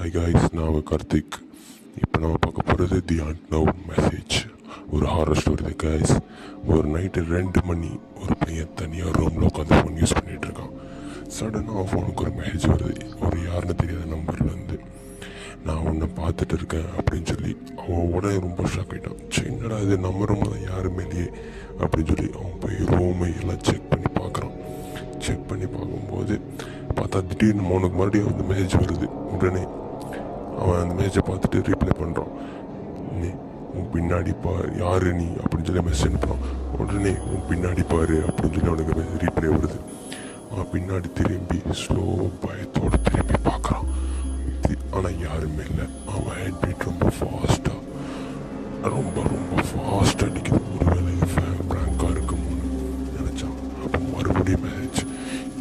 Hi guys, நான் கார்த்திக். இப்போ நம்ம பார்க்க போகிறது தி அன்நவ் மெசேஜ். ஒரு ஹாரர் ஸ்டோரி தான் காய்ஸ். ஒரு நைட்டு 2 மணி ஒரு பையன் தனியாக ரூமில் உட்காந்து ஃபோன் யூஸ் பண்ணிகிட்ருக்கான். சடனாக ஃபோனுக்கு ஒரு மெசேஜ் வருது, ஒரு யாருன்னு தெரியாத நம்பர்லேருந்து. நான் உன்னை பார்த்துட்டு இருக்கேன் அப்படின்னு சொல்லி அவன் உடனே ரொம்ப ஷாக் ஆகிட்டான். என்னடா இது, நம்ம ரூமில் தான் யாருமே இல்லையே அப்படின்னு சொல்லி அவன் போய் ரூமை எல்லாம் செக் பண்ணி பார்க்குறான். செக் பண்ணி பார்க்கும்போது பார்த்தா திடீர்னு அவனுக்கு மறுபடியும் அந்த மெசேஜ் வருது. உடனே அவன் அந்த மெசேஜை பார்த்துட்டு ரீப்ளை பண்ணுறான். நீ உன் பின்னாடி பார், யாரு நீ அப்படின்னு சொல்லி மெசேஜ் அனுப்புகிறான். உடனே உன் பின்னாடி பாரு அப்படின்னு சொல்லி அவனுக்கு மெசேஜ் ரீப்ளை வருது. அவன் பின்னாடி திரும்பி ஸ்லோ பயத்தோடு திரும்பி பார்க்குறான். ஆனால் யாருமே இல்லை. அவன் ஹேண்ட் பீட் ரொம்ப ஃபாஸ்ட்டாக அடிக்குது. ஒருவேளை பிராங்காக இருக்கும்னு நினச்சான். அப்போ மறுபடியும் மெசேஜ்,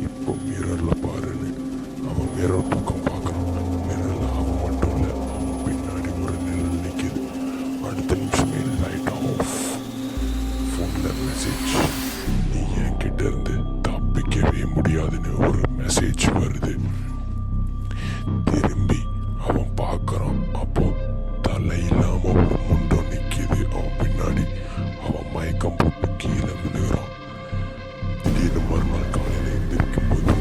இப்போ மிரரில் பாருன்னு. அவன் மிரர் பக்கம் பார்க்குறான். மிரரில் அவன் மட்டும் இல்லை, அவன் பின்னாடி ஒரு நிழல் நிற்கிது. அடுத்த நிமிஷமே லைட் ஆஃப். ஃபோனில் மெசேஜ், நீ என்கிட்ட இருந்து தப்பிக்கவே முடியாதுன்னு ஒரு மெசேஜ் வருது. திரும்பி அவன் பார்க்குறான். அப்போ தலை இல்லாமல் ஒரு முண்டம் நிற்கிது அவன் பின்னாடி. அவன் மயக்கம் போட்டு கீழே விழுகிறான். திடீர்னு மறுநாள் காலையில் எழுந்திருக்கும் போது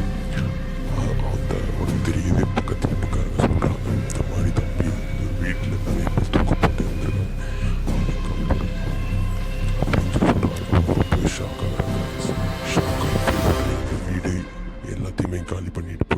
அந்த அவனுக்கு தெரியுது. பக்கத்து வீட்டுக்காரங்க சொல்கிறாங்க, இந்த மாதிரி தம்பி வீட்டில் நிறைய பேர் தூக்கப்பட்டு இருந்திருக்காங்க அப்படின்னு சொல்கிறாங்க. ரொம்ப ஷாக்காக வீடு எல்லாத்தையுமே காலி பண்ணிட்டு